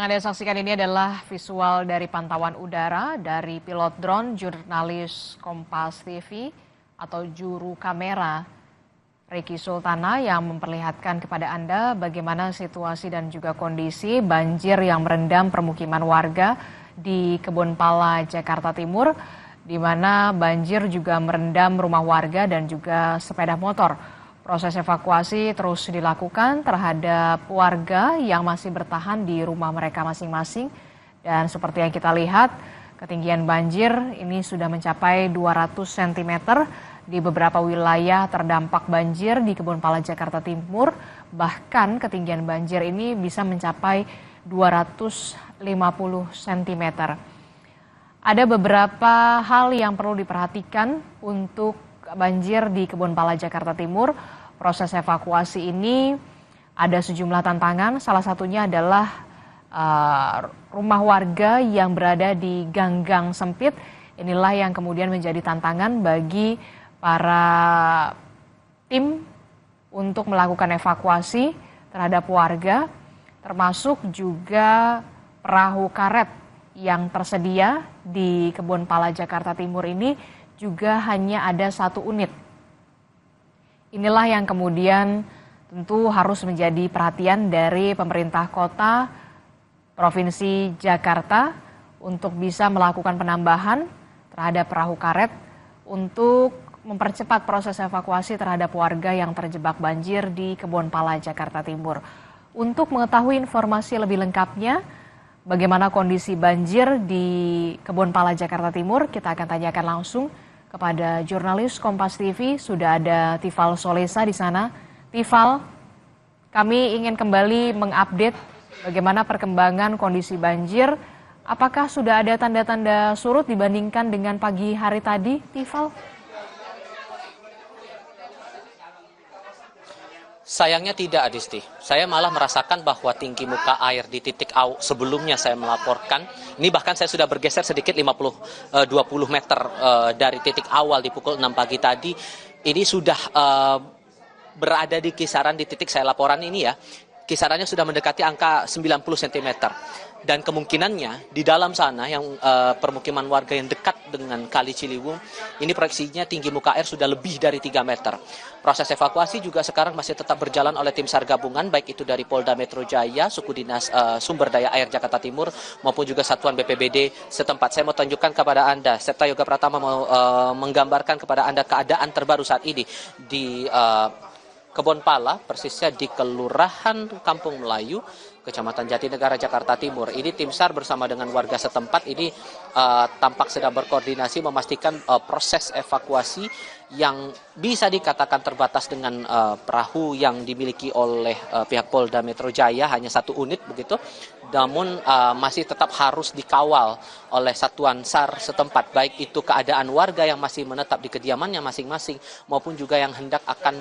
Yang Anda saksikan ini adalah visual dari pantauan udara dari pilot drone jurnalis Kompas TV atau juru kamera Ricky Sultana yang memperlihatkan kepada Anda bagaimana situasi dan juga kondisi banjir yang merendam permukiman warga di Kebonpala, Jakarta Timur, di mana banjir juga merendam rumah warga dan juga sepeda motor. Proses evakuasi terus dilakukan terhadap warga yang masih bertahan di rumah mereka masing-masing. Dan seperti yang kita lihat, ketinggian banjir ini sudah mencapai 200 cm di beberapa wilayah terdampak banjir di Kebonpala, Jakarta Timur. Bahkan ketinggian banjir ini bisa mencapai 250 cm. Ada beberapa hal yang perlu diperhatikan untuk banjir di Kebonpala, Jakarta Timur. Proses evakuasi ini ada sejumlah tantangan, salah satunya adalah rumah warga yang berada di gang-gang sempit. Inilah yang kemudian menjadi tantangan bagi para tim untuk melakukan evakuasi terhadap warga, termasuk juga perahu karet yang tersedia di Kebonpala, Jakarta Timur ini juga hanya ada 1 unit. Inilah yang kemudian tentu harus menjadi perhatian dari pemerintah kota Provinsi Jakarta untuk bisa melakukan penambahan terhadap perahu karet untuk mempercepat proses evakuasi terhadap warga yang terjebak banjir di Kebonpala, Jakarta Timur. Untuk mengetahui informasi lebih lengkapnya, bagaimana kondisi banjir di Kebonpala, Jakarta Timur, kita akan tanyakan langsung kepada jurnalis Kompas TV. Sudah ada Tifal Solesa di sana. Tifal, kami ingin kembali mengupdate bagaimana perkembangan kondisi banjir. Apakah sudah ada tanda-tanda surut dibandingkan dengan pagi hari tadi, Tifal? Sayangnya tidak, Adisti. Saya malah merasakan bahwa tinggi muka air di titik sebelumnya saya melaporkan, ini bahkan saya sudah bergeser sedikit 20 meter dari titik awal di pukul 6 pagi tadi, ini sudah berada di kisaran di titik saya laporan ini ya, kisarannya sudah mendekati angka 90 cm. Dan kemungkinannya di dalam sana yang permukiman warga yang dekat dengan Kali Ciliwung, ini proyeksinya tinggi muka air sudah lebih dari 3 meter. Proses evakuasi juga sekarang masih tetap berjalan oleh tim SAR gabungan, baik itu dari Polda Metro Jaya, Suku Dinas Sumber Daya Air Jakarta Timur, maupun juga Satuan BPBD setempat. Saya mau tunjukkan kepada Anda, serta Yoga Pratama mau menggambarkan kepada Anda keadaan terbaru saat ini di Kebonpala, persisnya di Kelurahan Kampung Melayu, Kecamatan Jatinegara, Jakarta Timur. Ini tim SAR bersama dengan warga setempat ini tampak sedang berkoordinasi memastikan proses evakuasi yang bisa dikatakan terbatas dengan perahu yang dimiliki oleh pihak Polda Metro Jaya, hanya 1 unit begitu. Namun masih tetap harus dikawal oleh satuan SAR setempat, baik itu keadaan warga yang masih menetap di kediamannya masing-masing maupun juga yang hendak akan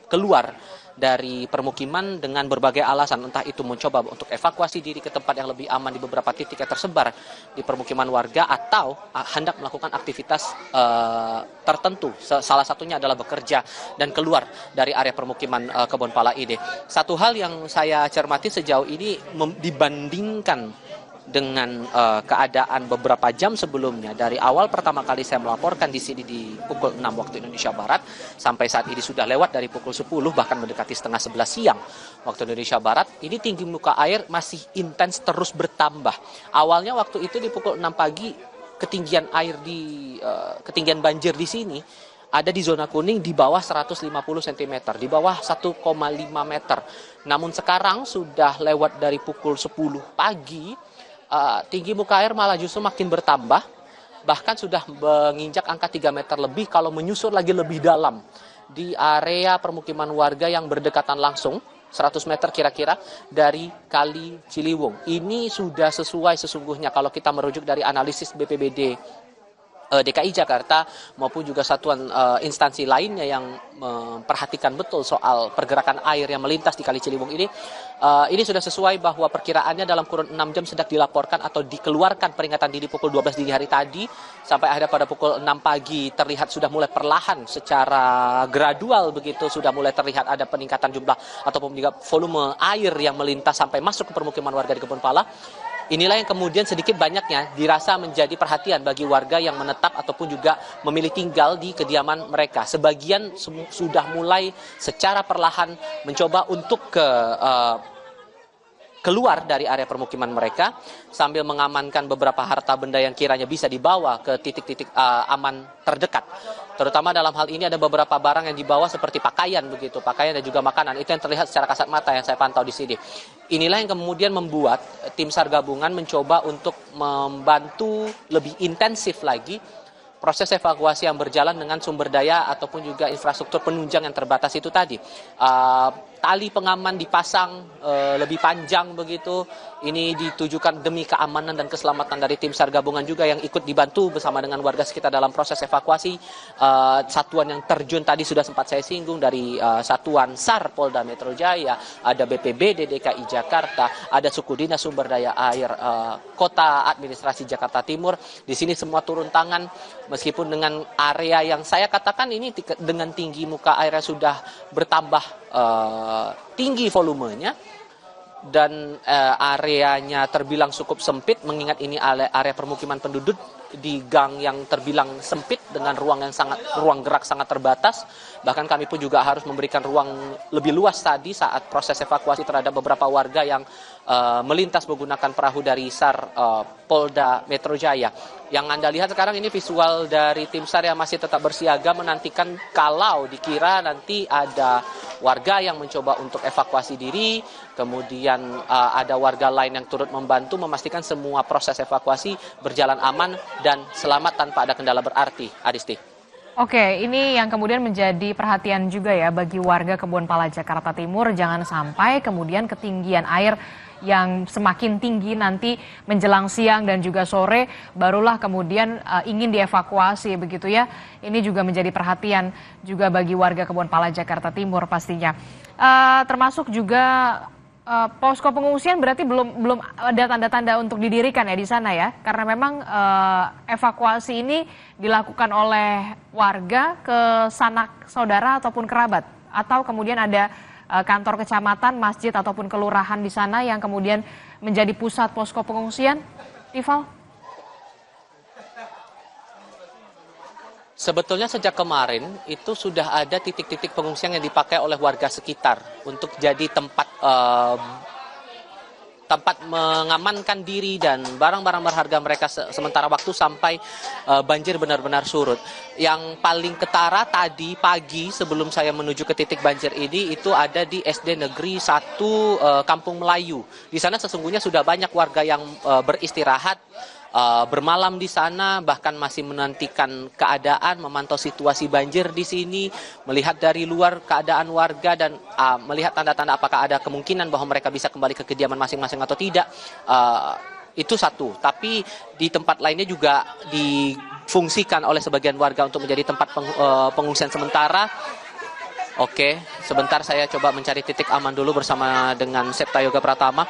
keluar dari permukiman dengan berbagai alasan, entah itu mencoba untuk evakuasi diri ke tempat yang lebih aman di beberapa titik yang tersebar di permukiman warga, atau hendak melakukan aktivitas tertentu. Salah satunya adalah bekerja dan keluar dari area permukiman Kebonpala ini. Satu hal yang saya cermati sejauh ini dibandingkan dengan keadaan beberapa jam sebelumnya, dari awal pertama kali saya melaporkan di sini di pukul 6 waktu Indonesia Barat, sampai saat ini sudah lewat dari pukul 10, bahkan mendekati setengah 11 siang waktu Indonesia Barat, ini tinggi muka air masih intens terus bertambah. Awalnya waktu itu di pukul 6 pagi, ketinggian air ketinggian banjir di sini ada di zona kuning di bawah 150 cm, di bawah 1,5 meter. Namun sekarang sudah lewat dari pukul 10 pagi, tinggi muka air malah justru makin bertambah, bahkan sudah menginjak angka 3 meter lebih kalau menyusur lagi lebih dalam di area permukiman warga yang berdekatan langsung 100 meter kira-kira dari Kali Ciliwung. Ini sudah sesuai sesungguhnya kalau kita merujuk dari analisis BPBD DKI Jakarta maupun juga satuan instansi lainnya yang memperhatikan betul soal pergerakan air yang melintas di Kali Ciliwung ini sudah sesuai bahwa perkiraannya dalam kurun 6 jam sedang dilaporkan atau dikeluarkan peringatan dini pukul 12 dini hari tadi sampai akhirnya pada pukul 6 pagi terlihat sudah mulai perlahan secara gradual begitu sudah mulai terlihat ada peningkatan jumlah ataupun juga volume air yang melintas sampai masuk ke permukiman warga di Kebonpala. Inilah yang kemudian sedikit banyaknya dirasa menjadi perhatian bagi warga yang menetap ataupun juga memilih tinggal di kediaman mereka. Sebagian sudah mulai secara perlahan mencoba untuk keluar dari area permukiman mereka sambil mengamankan beberapa harta benda yang kiranya bisa dibawa ke titik-titik aman terdekat. Terutama dalam hal ini ada beberapa barang yang dibawa seperti pakaian begitu, pakaian dan juga makanan. Itu yang terlihat secara kasat mata yang saya pantau di sini. Inilah yang kemudian membuat tim SAR gabungan mencoba untuk membantu lebih intensif lagi proses evakuasi yang berjalan dengan sumber daya ataupun juga infrastruktur penunjang yang terbatas itu tadi. Tali pengaman dipasang lebih panjang begitu. Ini ditujukan demi keamanan dan keselamatan dari tim SAR gabungan juga yang ikut dibantu bersama dengan warga sekitar dalam proses evakuasi. Satuan yang terjun tadi sudah sempat saya singgung dari Satuan SAR Polda Metro Jaya, ada BPBD DKI Jakarta, ada Suku Dinas Sumber Daya Air Kota Administrasi Jakarta Timur. Di sini semua turun tangan meskipun dengan area yang saya katakan ini dengan tinggi muka airnya sudah bertambah tinggi volumenya dan areanya terbilang cukup sempit mengingat ini area permukiman penduduk di gang yang terbilang sempit dengan ruang gerak sangat terbatas. Bahkan kami pun juga harus memberikan ruang lebih luas tadi saat proses evakuasi terhadap beberapa warga yang melintas menggunakan perahu dari SAR Polda Metro Jaya. Yang Anda lihat sekarang ini visual dari tim SAR yang masih tetap bersiaga menantikan kalau dikira nanti ada warga yang mencoba untuk evakuasi diri, kemudian ada warga lain yang turut membantu memastikan semua proses evakuasi berjalan aman dan selamat tanpa ada kendala berarti. Adisti. Oke, ini yang kemudian menjadi perhatian juga ya bagi warga Kebonpala Jakarta Timur. Jangan sampai kemudian ketinggian air yang semakin tinggi nanti menjelang siang dan juga sore barulah kemudian ingin dievakuasi begitu ya. Ini juga menjadi perhatian juga bagi warga Kebonpala Jakarta Timur pastinya. Termasuk juga posko pengungsian berarti belum ada tanda-tanda untuk didirikan ya di sana ya, karena memang evakuasi ini dilakukan oleh warga ke sanak saudara ataupun kerabat, atau kemudian ada kantor kecamatan, masjid ataupun kelurahan di sana yang kemudian menjadi pusat posko pengungsian, Ival? Sebetulnya sejak kemarin itu sudah ada titik-titik pengungsian yang dipakai oleh warga sekitar untuk jadi tempat mengamankan diri dan barang-barang berharga mereka sementara waktu sampai banjir benar-benar surut. Yang paling ketara tadi pagi sebelum saya menuju ke titik banjir ini itu ada di SD Negeri 1 Kampung Melayu. Di sana sesungguhnya sudah banyak warga yang beristirahat, bermalam di sana, bahkan masih menantikan keadaan, memantau situasi banjir di sini, melihat dari luar keadaan warga dan melihat tanda-tanda apakah ada kemungkinan bahwa mereka bisa kembali ke kediaman masing-masing atau tidak. Itu satu, tapi di tempat lainnya juga difungsikan oleh sebagian warga untuk menjadi tempat pengungsian sementara. Oke, sebentar saya coba mencari titik aman dulu bersama dengan Septa Yoga Pratama.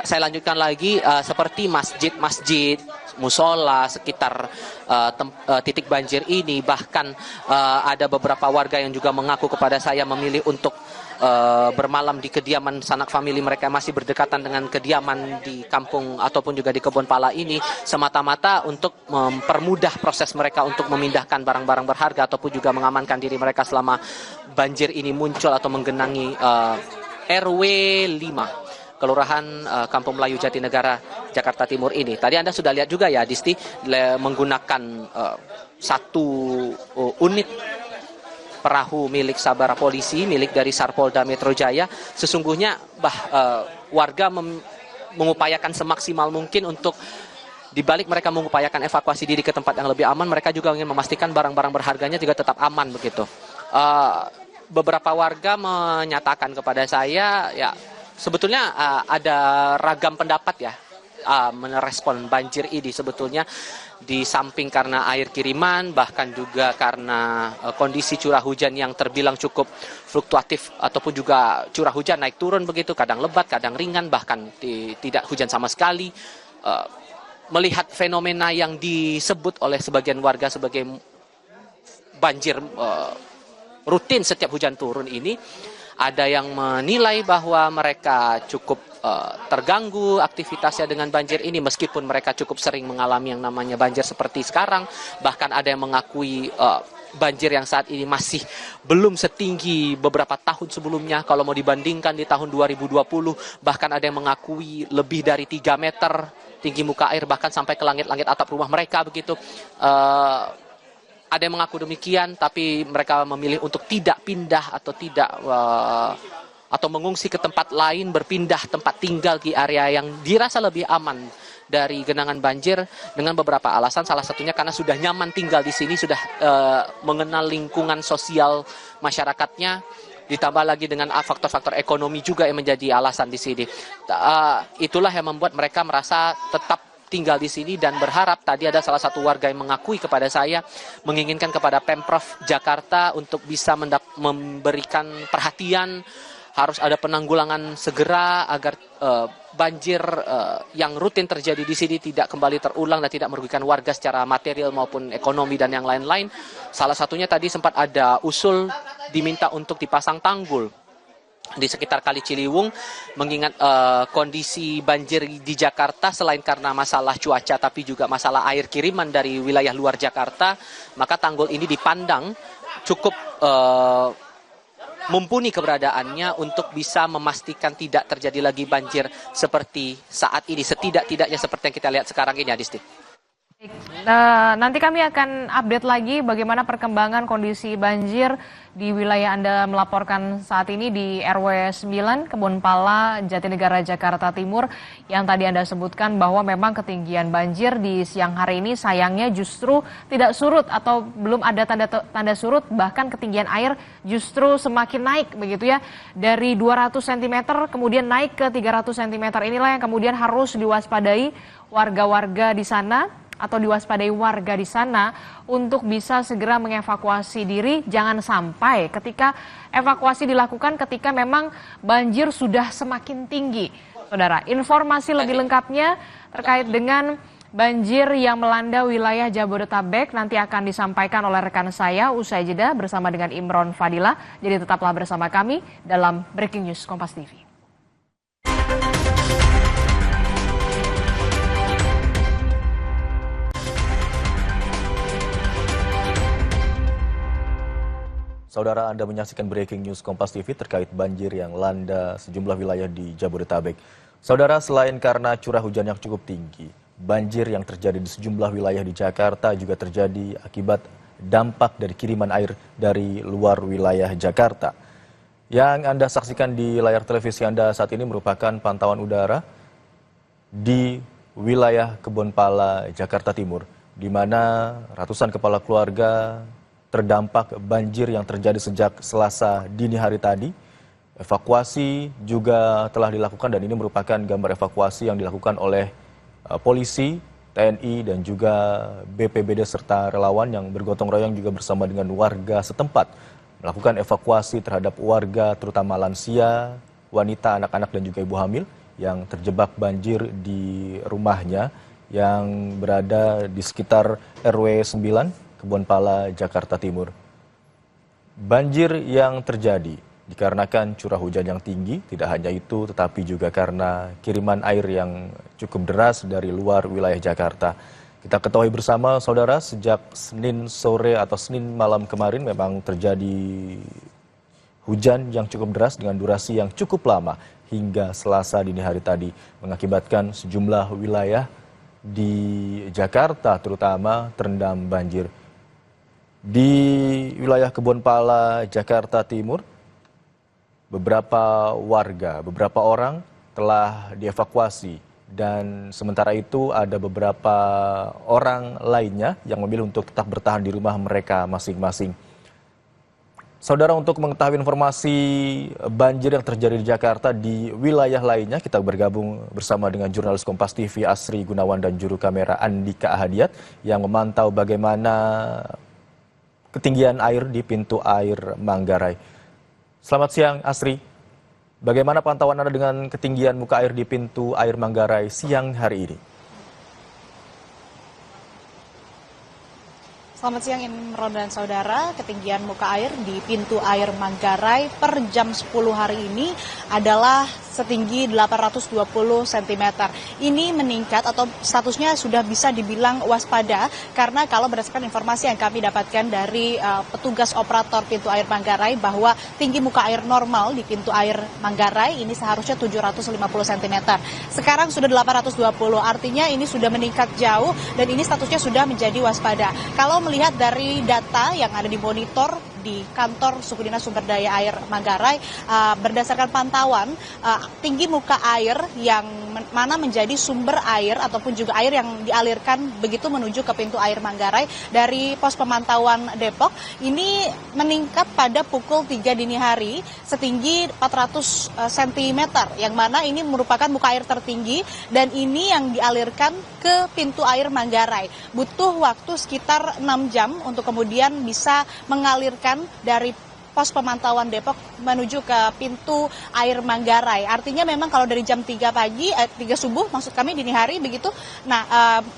Saya lanjutkan lagi seperti masjid-masjid, musola sekitar titik banjir ini. Bahkan ada beberapa warga yang juga mengaku kepada saya memilih untuk bermalam di kediaman sanak famili mereka masih berdekatan dengan kediaman di kampung ataupun juga di Kebonpala ini semata-mata untuk mempermudah proses mereka untuk memindahkan barang-barang berharga ataupun juga mengamankan diri mereka selama banjir ini muncul atau menggenangi RW 5 Kelurahan Kampung Melayu Jatinegara Jakarta Timur ini. Tadi Anda sudah lihat juga ya Disti menggunakan satu unit perahu milik Sabara Polisi, milik dari SAR Polda Metro Jaya. Sesungguhnya warga mengupayakan semaksimal mungkin untuk dibalik mereka mengupayakan evakuasi diri ke tempat yang lebih aman, mereka juga ingin memastikan barang-barang berharganya juga tetap aman begitu. Beberapa warga menyatakan kepada saya, ya sebetulnya ada ragam pendapat ya merespon banjir ini sebetulnya. di samping karena air kiriman, bahkan juga karena kondisi curah hujan yang terbilang cukup fluktuatif ataupun juga curah hujan naik turun begitu, kadang lebat, kadang ringan, bahkan tidak hujan sama sekali. Melihat fenomena yang disebut oleh sebagian warga sebagai banjir rutin setiap hujan turun ini, ada yang menilai bahwa mereka cukup terganggu aktivitasnya dengan banjir ini meskipun mereka cukup sering mengalami yang namanya banjir seperti sekarang. Bahkan ada yang mengakui banjir yang saat ini masih belum setinggi beberapa tahun sebelumnya. Kalau mau dibandingkan di tahun 2020, bahkan ada yang mengakui lebih dari 3 meter tinggi muka air, bahkan sampai ke langit-langit atap rumah mereka begitu. Ada yang mengaku demikian, tapi mereka memilih untuk tidak pindah atau mengungsi ke tempat lain, berpindah tempat tinggal di area yang dirasa lebih aman dari genangan banjir dengan beberapa alasan. Salah satunya karena sudah nyaman tinggal di sini, sudah mengenal lingkungan sosial masyarakatnya, ditambah lagi dengan faktor-faktor ekonomi juga yang menjadi alasan di sini. Itulah yang membuat mereka merasa tetap tinggal di sini dan berharap. Tadi ada salah satu warga yang mengakui kepada saya, menginginkan kepada Pemprov Jakarta untuk bisa memberikan perhatian, harus ada penanggulangan segera agar banjir yang rutin terjadi di sini tidak kembali terulang dan tidak merugikan warga secara material maupun ekonomi dan yang lain-lain. Salah satunya tadi sempat ada usul diminta untuk dipasang tanggul di sekitar Kali Ciliwung, mengingat kondisi banjir di Jakarta selain karena masalah cuaca tapi juga masalah air kiriman dari wilayah luar Jakarta, maka tanggul ini dipandang cukup mumpuni keberadaannya untuk bisa memastikan tidak terjadi lagi banjir seperti saat ini, setidak-tidaknya seperti yang kita lihat sekarang ini, Adisti. Nanti kami akan update lagi bagaimana perkembangan kondisi banjir di wilayah Anda melaporkan saat ini di RW 9 Kebonpala, Jatinegara, Jakarta Timur, yang tadi Anda sebutkan bahwa memang ketinggian banjir di siang hari ini sayangnya justru tidak surut atau belum ada tanda surut, bahkan ketinggian air justru semakin naik begitu ya, dari 200 cm kemudian naik ke 300 cm. Inilah yang kemudian harus diwaspadai warga-warga di sana atau diwaspadai warga di sana untuk bisa segera mengevakuasi diri. Jangan sampai ketika evakuasi dilakukan ketika memang banjir sudah semakin tinggi. Saudara, informasi lebih lengkapnya terkait dengan banjir yang melanda wilayah Jabodetabek nanti akan disampaikan oleh rekan saya usai jeda bersama dengan Imron Fadila. Jadi tetaplah bersama kami dalam Breaking News Kompas TV. Saudara, Anda menyaksikan Breaking News Kompas TV terkait banjir yang melanda sejumlah wilayah di Jabodetabek. Saudara, selain karena curah hujan yang cukup tinggi, banjir yang terjadi di sejumlah wilayah di Jakarta juga terjadi akibat dampak dari kiriman air dari luar wilayah Jakarta. Yang Anda saksikan di layar televisi Anda saat ini merupakan pantauan udara di wilayah Kebonpala, Jakarta Timur, di mana ratusan kepala keluarga terdampak banjir yang terjadi sejak Selasa dini hari tadi. Evakuasi juga telah dilakukan dan ini merupakan gambar evakuasi yang dilakukan oleh polisi, TNI dan juga BPBD serta relawan yang bergotong royong juga bersama dengan warga setempat melakukan evakuasi terhadap warga terutama lansia, wanita, anak-anak dan juga ibu hamil yang terjebak banjir di rumahnya yang berada di sekitar RW 9 Kebonpala, Jakarta Timur. Banjir yang terjadi dikarenakan curah hujan yang tinggi, tidak hanya itu tetapi juga karena kiriman air yang cukup deras dari luar wilayah Jakarta. Kita ketahui bersama saudara, sejak Senin sore atau Senin malam kemarin memang terjadi hujan yang cukup deras dengan durasi yang cukup lama hingga Selasa dini hari tadi, mengakibatkan sejumlah wilayah di Jakarta terutama terendam banjir. Di wilayah Kebonpala, Jakarta Timur, beberapa warga, beberapa orang telah dievakuasi dan sementara itu ada beberapa orang lainnya yang memilih untuk tetap bertahan di rumah mereka masing-masing. Saudara, untuk mengetahui informasi banjir yang terjadi di Jakarta di wilayah lainnya, kita bergabung bersama dengan jurnalis Kompas TV Asri Gunawan dan juru kamera Andika Ahadiat yang memantau bagaimana ketinggian air di pintu air Manggarai. Selamat siang, Asri. Bagaimana pantauan Anda dengan ketinggian muka air di pintu air Manggarai siang hari ini? Selamat siang Imron dan saudara, ketinggian muka air di pintu air Manggarai per jam 10 hari ini adalah setinggi 820 cm. Ini meningkat atau statusnya sudah bisa dibilang waspada karena kalau berdasarkan informasi yang kami dapatkan dari petugas operator pintu air Manggarai bahwa tinggi muka air normal di pintu air Manggarai ini seharusnya 750 cm. Sekarang sudah 820, artinya ini sudah meningkat jauh dan ini statusnya sudah menjadi waspada. Kalau melihat dari data yang ada di monitor di kantor Suku Dinas Sumber Daya Air Manggarai, berdasarkan pantauan tinggi muka air yang mana menjadi sumber air ataupun juga air yang dialirkan begitu menuju ke pintu air Manggarai dari pos pemantauan Depok ini meningkat pada pukul 3 dini hari setinggi 400 cm yang mana ini merupakan muka air tertinggi dan ini yang dialirkan ke pintu air Manggarai. Butuh waktu sekitar 6 jam untuk kemudian bisa mengalirkan dari pos pemantauan Depok menuju ke pintu air Manggarai. Artinya memang kalau dari jam 3 pagi, 3 subuh maksud kami dini hari begitu, nah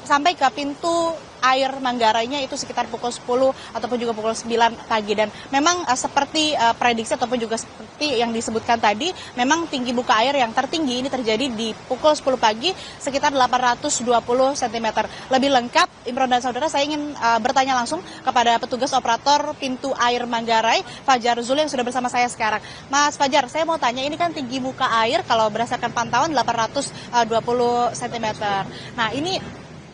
sampai ke pintu air Manggarainya itu sekitar pukul 10 ataupun juga pukul 9 pagi. Dan memang seperti prediksi ataupun juga seperti yang disebutkan tadi, memang tinggi muka air yang tertinggi ini terjadi di pukul 10 pagi sekitar 820 cm. Lebih lengkap, Imron dan saudara, saya ingin bertanya langsung kepada petugas operator pintu air Manggarai, Fajar Zul, yang sudah bersama saya sekarang. Mas Fajar, saya mau tanya, ini kan tinggi muka air kalau berdasarkan pantauan 820 cm. Nah, ini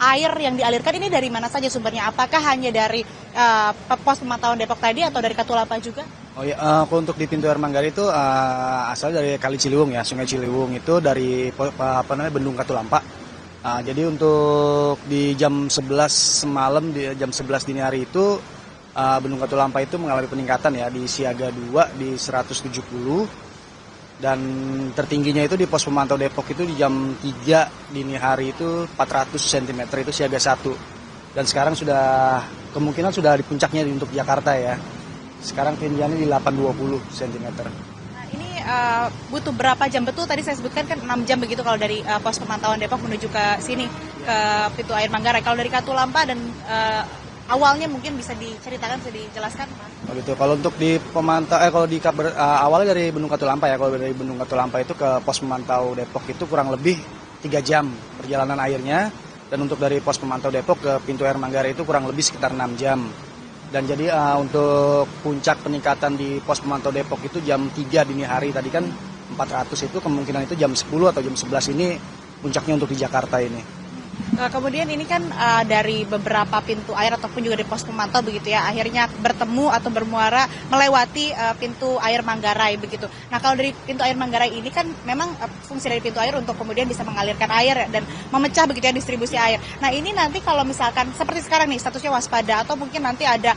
air yang dialirkan ini dari mana saja sumbernya? Apakah hanya dari pos pemantauan Depok tadi atau dari Katulampa juga? Oh ya, untuk di pintu air Manggarai itu asal dari Kali Ciliwung ya, Sungai Ciliwung itu dari Bendung Katulampa. Jadi untuk di jam 11 semalam, di jam 11 dini hari itu Bendung Katulampa itu mengalami peningkatan ya di siaga 2 di 170. Dan tertingginya itu di pos pemantau Depok itu di jam 3 dini hari itu 400 cm itu siaga 1. Dan sekarang kemungkinan sudah di puncaknya untuk Jakarta ya. Sekarang ketinggiannya di 820 cm. Nah, ini butuh berapa jam betul? Tadi saya sebutkan kan 6 jam begitu kalau dari pos pemantauan Depok menuju ke sini, ke pintu air Manggarai. Kalau dari Katulampa dan awalnya mungkin bisa diceritakan, bisa dijelaskan, Mas? Oh gitu. Kalau untuk di pemantau, kalau di kabar awalnya dari Bendung Katulampa ya, kalau dari Bendung Katulampa itu ke pos pemantau Depok itu kurang lebih 3 jam perjalanan airnya, dan untuk dari pos pemantau Depok ke pintu air Manggarai itu kurang lebih sekitar 6 jam. Dan jadi untuk puncak peningkatan di pos pemantau Depok itu jam 3 dini hari, tadi kan 400 itu kemungkinan itu jam 10 atau jam 11 ini puncaknya untuk di Jakarta ini. Kemudian ini kan dari beberapa pintu air ataupun juga di pos pemantau begitu ya, akhirnya bertemu atau bermuara melewati pintu air Manggarai begitu. Nah, kalau dari pintu air Manggarai ini kan memang fungsi dari pintu air untuk kemudian bisa mengalirkan air dan memecah begitu ya distribusi air. Nah, ini nanti kalau misalkan seperti sekarang nih statusnya waspada atau mungkin nanti ada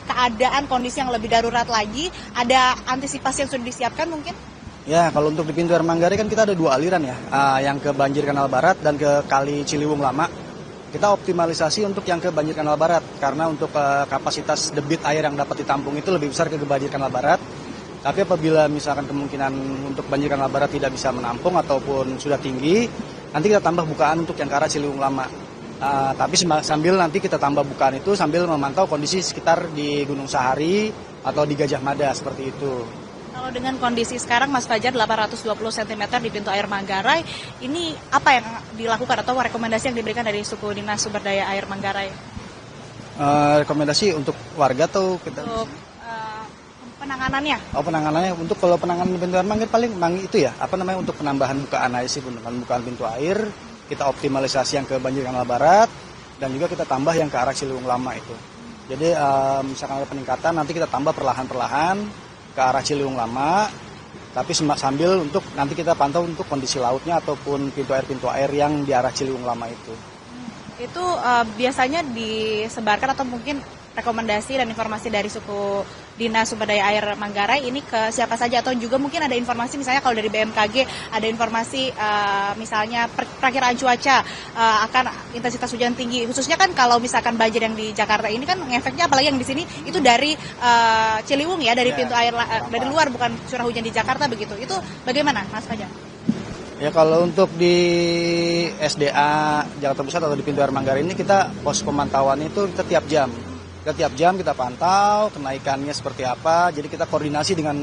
keadaan kondisi yang lebih darurat lagi, ada antisipasi yang sudah disiapkan mungkin? Ya, kalau untuk di pintu air Manggarai kan kita ada 2 aliran ya, yang ke Banjir Kanal Barat dan ke Kali Ciliwung Lama. Kita optimalisasi untuk yang ke Banjir Kanal Barat, karena untuk kapasitas debit air yang dapat ditampung itu lebih besar ke Banjir Kanal Barat. Tapi apabila misalkan kemungkinan untuk Banjir Kanal Barat tidak bisa menampung ataupun sudah tinggi, nanti kita tambah bukaan untuk yang ke arah Ciliwung Lama. Tapi sambil nanti kita tambah bukaan itu sambil memantau kondisi sekitar di Gunung Sahari atau di Gajah Mada, seperti itu. Kalau dengan kondisi sekarang, Mas Fajar, 820 cm di pintu air Manggarai, ini apa yang dilakukan atau rekomendasi yang diberikan dari Suku Dinas Sumber Daya Air Manggarai? Rekomendasi untuk warga atau kita? Untuk penanganannya? Oh, penanganannya, untuk kalau penanganan pintu air Manggarai paling itu ya, untuk penambahan bukaan air sih, bukaan pintu air, kita optimalisasi yang ke Banjir Kanal Barat, dan juga kita tambah yang ke arah Ciliwung Lama itu. Jadi misalkan ada peningkatan, nanti kita tambah perlahan-perlahan ke arah Ciliwung Lama, tapi sambil untuk nanti kita pantau untuk kondisi lautnya ataupun pintu air yang di arah Ciliwung Lama itu. Itu biasanya disebarkan atau mungkin rekomendasi dan informasi dari suku Dinas Sumber Daya Air Manggarai ini ke siapa saja, atau juga mungkin ada informasi misalnya kalau dari BMKG ada informasi misalnya perakiraan cuaca akan intensitas hujan tinggi, khususnya kan kalau misalkan banjir yang di Jakarta ini kan efeknya apalagi yang di sini itu dari Ciliwung ya, dari pintu air dari luar, bukan curah hujan di Jakarta begitu. Itu bagaimana Mas Fajar? Ya kalau untuk di SDA Jakarta Pusat atau di pintu air Manggarai ini kita pos pemantauan itu kita tiap jam. Kita pantau kenaikannya seperti apa. Jadi kita koordinasi dengan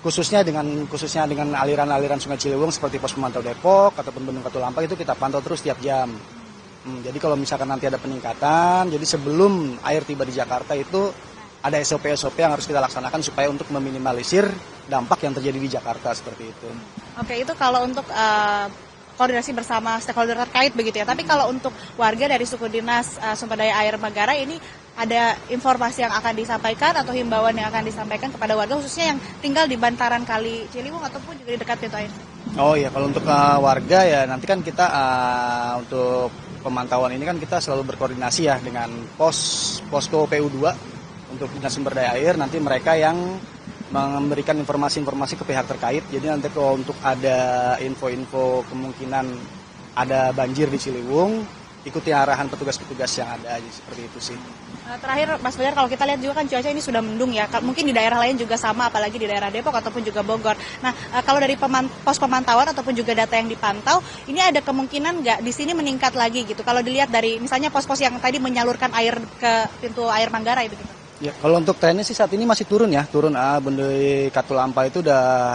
khususnya dengan aliran-aliran Sungai Ciliwung seperti pos pemantau Depok ataupun Bendung Katulampa itu kita pantau terus tiap jam. Jadi kalau misalkan nanti ada peningkatan, jadi sebelum air tiba di Jakarta itu ada SOP-SOP yang harus kita laksanakan supaya untuk meminimalisir dampak yang terjadi di Jakarta seperti itu. Oke, itu kalau untuk koordinasi bersama stakeholder terkait begitu ya. Tapi kalau untuk warga dari suku Dinas Sumber Daya Air Manggarai ini ada informasi yang akan disampaikan atau himbauan yang akan disampaikan kepada warga khususnya yang tinggal di bantaran Kali Ciliwung ataupun juga di dekat pintu air? Oh iya, kalau untuk warga ya nanti kan kita untuk pemantauan ini kan kita selalu berkoordinasi ya dengan posko PU2 untuk Dinas Sumber Daya Air, nanti mereka yang memberikan informasi-informasi ke pihak terkait. Jadi nanti kalau untuk ada info-info kemungkinan ada banjir di Ciliwung, ikuti arahan petugas-petugas yang ada aja, seperti itu sih. Terakhir Mas Fajar, kalau kita lihat juga kan cuaca ini sudah mendung ya, mungkin di daerah lain juga sama, apalagi di daerah Depok ataupun juga Bogor. Nah, kalau dari pos pemantauan ataupun juga data yang dipantau, ini ada kemungkinan nggak di sini meningkat lagi gitu? Kalau dilihat dari misalnya pos-pos yang tadi menyalurkan air ke pintu air Manggarai begitu? Ya, kalau untuk trennya sih saat ini masih turun ya, Bendung Katulampa itu udah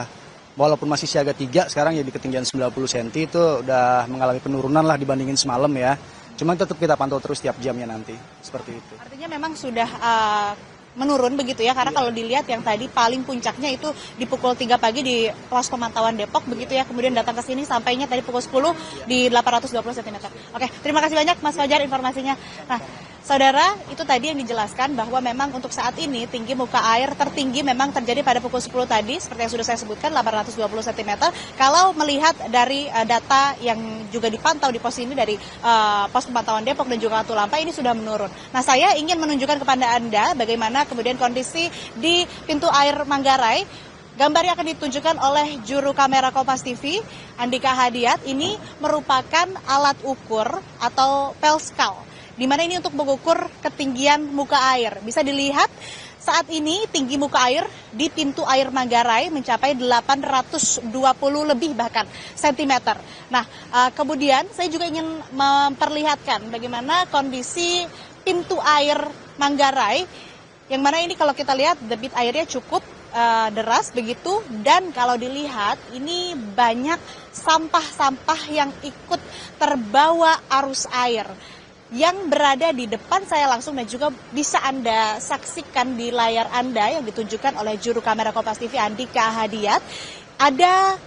walaupun masih siaga 3 sekarang ya di ketinggian 90 cm itu udah mengalami penurunan lah dibandingin semalam ya. Cuman tetap kita pantau terus tiap jamnya nanti, seperti itu. Artinya memang sudah menurun begitu ya, karena kalau dilihat yang tadi paling puncaknya itu di pukul 3 pagi di pos pemantauan Depok begitu ya, kemudian datang ke sini sampainya tadi pukul 10 di 820 cm. Oke, terima kasih banyak Mas Fajar informasinya. Nah, saudara, itu tadi yang dijelaskan bahwa memang untuk saat ini tinggi muka air tertinggi memang terjadi pada pukul 10 tadi, seperti yang sudah saya sebutkan 820 cm. Kalau melihat dari data yang juga dipantau di pos ini dari pos pemantauan Depok dan juga Katulampa ini sudah menurun. Nah, saya ingin menunjukkan kepada Anda bagaimana kemudian kondisi di pintu air Manggarai. Gambar yang akan ditunjukkan oleh juru kamera Kompas TV, Andika Hadiat, ini merupakan alat ukur atau pelskal, di mana ini untuk mengukur ketinggian muka air. Bisa dilihat saat ini tinggi muka air di pintu air Manggarai mencapai 820 lebih bahkan sentimeter. Nah, kemudian saya juga ingin memperlihatkan bagaimana kondisi pintu air Manggarai, yang mana ini kalau kita lihat debit airnya cukup deras begitu, dan kalau dilihat ini banyak sampah-sampah yang ikut terbawa arus air yang berada di depan saya langsung, dan juga bisa Anda saksikan di layar Anda yang ditunjukkan oleh juru kamera Kompas TV Andika Hadiat. Ada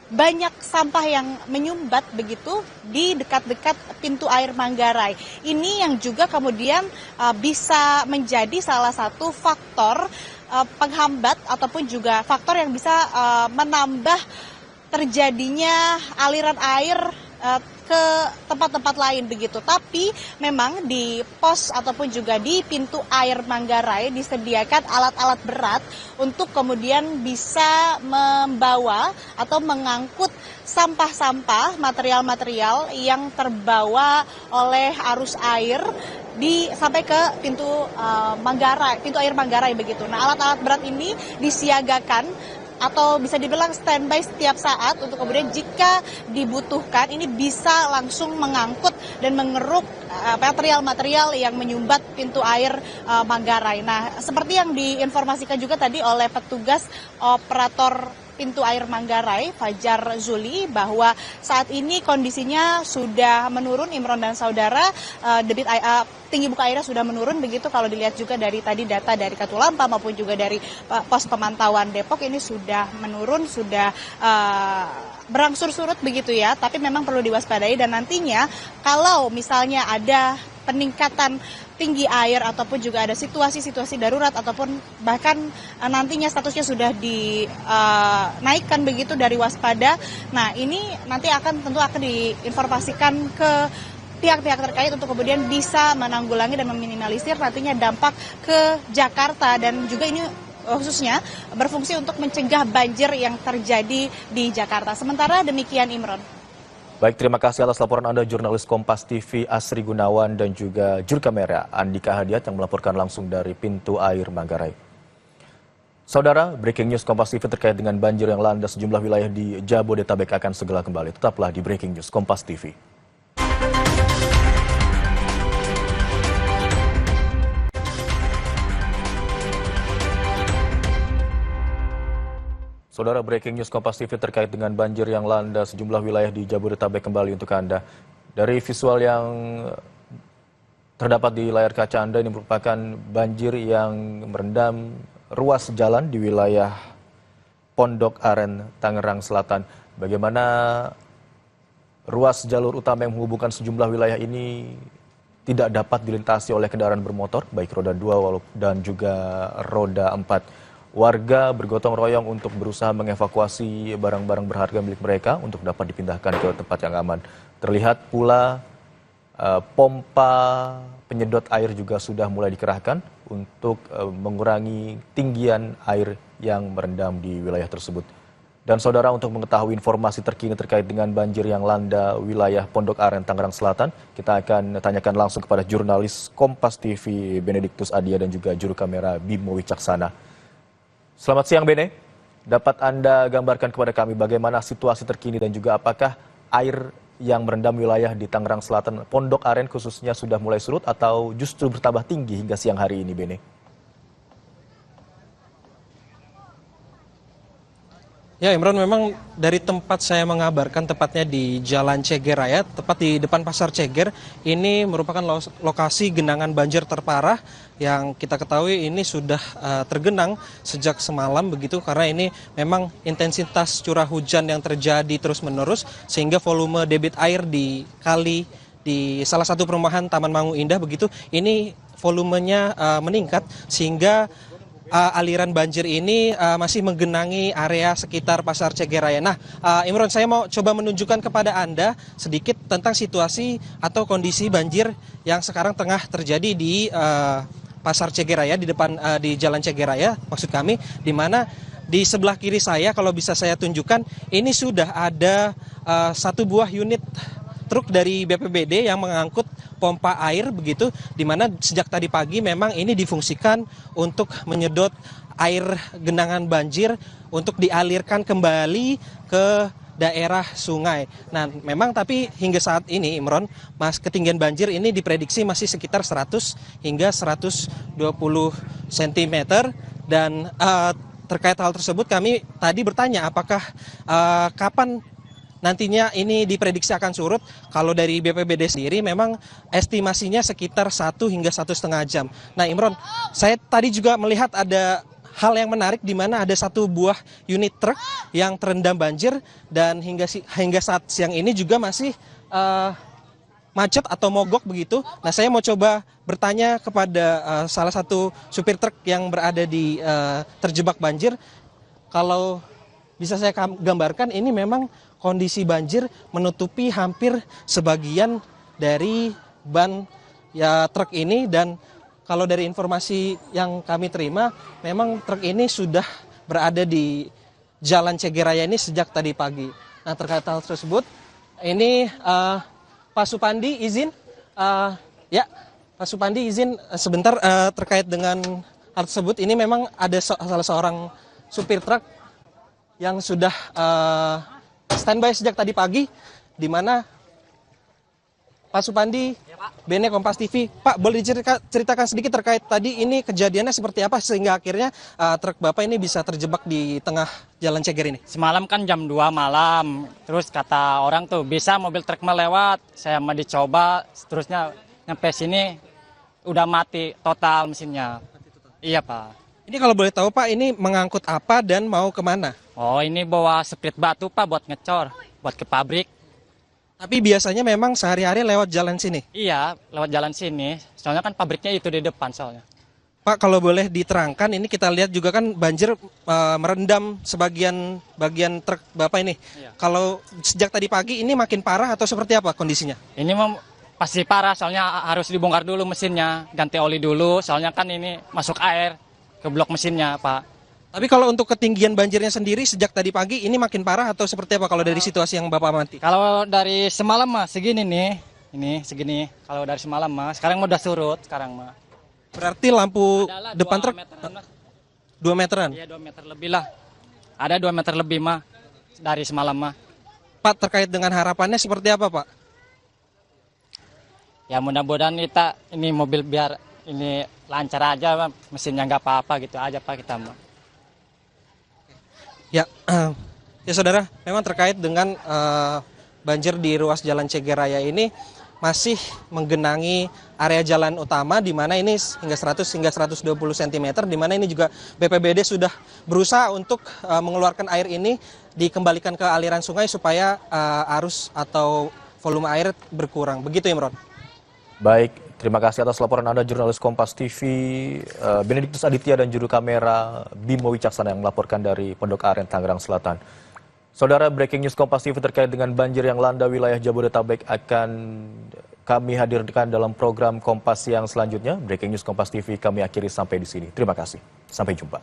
banyak sampah yang menyumbat begitu di dekat-dekat pintu air Manggarai. Ini yang juga kemudian bisa menjadi salah satu faktor penghambat ataupun juga faktor yang bisa menambah terjadinya aliran air ke tempat-tempat lain begitu. Tapi memang di pos ataupun juga di pintu air Manggarai disediakan alat-alat berat untuk kemudian bisa membawa atau mengangkut sampah-sampah, material-material yang terbawa oleh arus air sampai ke pintu Manggarai, pintu air Manggarai begitu. Nah, alat-alat berat ini disiagakan atau bisa dibilang standby setiap saat untuk kemudian jika dibutuhkan ini bisa langsung mengangkut dan mengeruk material-material yang menyumbat pintu air Manggarai. Nah, seperti yang diinformasikan juga tadi oleh petugas operator pintu air Manggarai, Fajar Zuli, bahwa saat ini kondisinya sudah menurun, Imron dan saudara, tinggi muka airnya sudah menurun begitu. Kalau dilihat juga dari tadi data dari Katulampa maupun juga dari pos pemantauan Depok ini sudah menurun, sudah berangsur surut begitu ya, tapi memang perlu diwaspadai, dan nantinya kalau misalnya ada peningkatan tinggi air ataupun juga ada situasi-situasi darurat ataupun bahkan nantinya statusnya sudah dinaikkan begitu dari waspada. Nah, ini nanti tentu akan diinformasikan ke pihak-pihak terkait untuk kemudian bisa menanggulangi dan meminimalisir nantinya dampak ke Jakarta, dan juga ini khususnya berfungsi untuk mencegah banjir yang terjadi di Jakarta. Sementara demikian, Imron. Baik, terima kasih atas laporan Anda jurnalis Kompas TV Asri Gunawan dan juga juru kamera Andika Hadiat yang melaporkan langsung dari pintu air Manggarai. Saudara, breaking news Kompas TV terkait dengan banjir yang melanda sejumlah wilayah di Jabodetabek akan segera kembali. Tetaplah di breaking news Kompas TV. Saudara, breaking news Kompas TV terkait dengan banjir yang melanda sejumlah wilayah di Jabodetabek kembali untuk Anda. Dari visual yang terdapat di layar kaca Anda, ini merupakan banjir yang merendam ruas jalan di wilayah Pondok Aren, Tangerang Selatan. Bagaimana ruas jalur utama yang menghubungkan sejumlah wilayah ini tidak dapat dilintasi oleh kendaraan bermotor, baik roda 2 dan juga roda 4. Warga bergotong royong untuk berusaha mengevakuasi barang-barang berharga milik mereka untuk dapat dipindahkan ke tempat yang aman. Terlihat pula pompa penyedot air juga sudah mulai dikerahkan untuk mengurangi tinggian air yang merendam di wilayah tersebut. Dan saudara, untuk mengetahui informasi terkini terkait dengan banjir yang melanda wilayah Pondok Aren, Tangerang Selatan, kita akan tanyakan langsung kepada jurnalis Kompas TV Benediktus Adia dan juga juru kamera Bimo Wicaksana. Selamat siang, Bene. Dapat Anda gambarkan kepada kami bagaimana situasi terkini dan juga apakah air yang merendam wilayah di Tangerang Selatan, Pondok Aren khususnya, sudah mulai surut atau justru bertambah tinggi hingga siang hari ini, Bene? Ya, Imron, memang dari tempat saya mengabarkan, tepatnya di Jalan Ceger Raya, tepat di depan Pasar Ceger, ini merupakan lokasi genangan banjir terparah yang kita ketahui ini sudah tergenang sejak semalam begitu, karena ini memang intensitas curah hujan yang terjadi terus-menerus sehingga volume debit air di kali di salah satu perumahan Taman Mangu Indah begitu, ini volumenya meningkat sehingga aliran banjir ini masih menggenangi area sekitar Pasar Ceger Raya. Nah, Imron, saya mau coba menunjukkan kepada Anda sedikit tentang situasi atau kondisi banjir yang sekarang tengah terjadi di Pasar Ceger Raya, di depan di Jalan Ceger Raya, maksud kami, di mana di sebelah kiri saya, kalau bisa saya tunjukkan, ini sudah ada satu buah unit truk dari BPBD yang mengangkut pompa air begitu, di mana sejak tadi pagi memang ini difungsikan untuk menyedot air genangan banjir untuk dialirkan kembali ke daerah sungai. Nah, memang tapi hingga saat ini, Imron, ketinggian banjir ini diprediksi masih sekitar 100 hingga 120 cm, dan terkait hal tersebut kami tadi bertanya apakah kapan nantinya ini diprediksi akan surut. Kalau dari BPBD sendiri memang estimasinya sekitar 1 hingga 1,5 jam. Nah, Imron, saya tadi juga melihat ada hal yang menarik di mana ada satu buah unit truk yang terendam banjir dan hingga saat siang ini juga masih macet atau mogok begitu. Nah, saya mau coba bertanya kepada salah satu supir truk yang berada di terjebak banjir. Kalau bisa saya gambarkan, ini memang kondisi banjir menutupi hampir sebagian dari ban ya truk ini, dan kalau dari informasi yang kami terima, memang truk ini sudah berada di Jalan Ceger Raya ini sejak tadi pagi. Nah, terkait hal tersebut, ini Pak Supandi izin, Pak Supandi izin sebentar terkait dengan hal tersebut. Ini memang ada salah seorang supir truk yang sudah standby sejak tadi pagi, di mana Pak Supandi, ya, Pak. Bene Kompas TV. Pak, boleh diceritakan sedikit terkait tadi ini kejadiannya seperti apa sehingga akhirnya truk Bapak ini bisa terjebak di tengah Jalan Ceger ini? Semalam kan jam 2 malam, terus kata orang tuh bisa mobil truk melewat, saya mau dicoba, seterusnya nyampe sini udah mati total mesinnya. Iya, Pak. Ini kalau boleh tahu, Pak, ini mengangkut apa dan mau kemana? Oh, ini bawa sprit batu, Pak, buat ngecor, buat ke pabrik. Tapi biasanya memang sehari-hari lewat jalan sini? Iya, lewat jalan sini. Soalnya kan pabriknya itu di depan soalnya. Pak, kalau boleh diterangkan, ini kita lihat juga kan banjir merendam bagian truk Bapak ini. Iya. Kalau sejak tadi pagi ini makin parah atau seperti apa kondisinya? Ini pasti parah, soalnya harus dibongkar dulu mesinnya, ganti oli dulu, soalnya kan ini masuk air ke blok mesinnya, Pak. Tapi kalau untuk ketinggian banjirnya sendiri sejak tadi pagi ini makin parah atau seperti apa kalau dari situasi yang Bapak amati? Kalau dari semalam mah segini nih, ini segini. Kalau dari semalam mah, sekarang udah surut, sekarang mah. Berarti lampu Adalah depan 2 truk meteran lah. 2 meteran. Iya 2 meter lebih lah. Ada 2 meter lebih mah dari semalam mah. Pak, terkait dengan harapannya seperti apa, Pak? Ya mudah-mudahan kita ini mobil biar ini lancar aja, mesinnya nggak apa-apa gitu aja Pak kita mah. Ya, ya saudara, memang terkait dengan banjir di ruas Jalan Ceger Raya ini masih menggenangi area jalan utama di mana ini hingga 100 hingga 120 cm, di mana ini juga BPBD sudah berusaha untuk mengeluarkan air ini dikembalikan ke aliran sungai supaya arus atau volume air berkurang. Begitu Imron. Baik, terima kasih atas laporan Anda jurnalis Kompas TV, Benediktus Aditya dan juru kamera Bimo Wicaksana yang melaporkan dari Pondok Aren, Tangerang Selatan. Saudara, breaking news Kompas TV terkait dengan banjir yang melanda wilayah Jabodetabek akan kami hadirkan dalam program Kompas yang selanjutnya. Breaking news Kompas TV kami akhiri sampai di sini. Terima kasih. Sampai jumpa.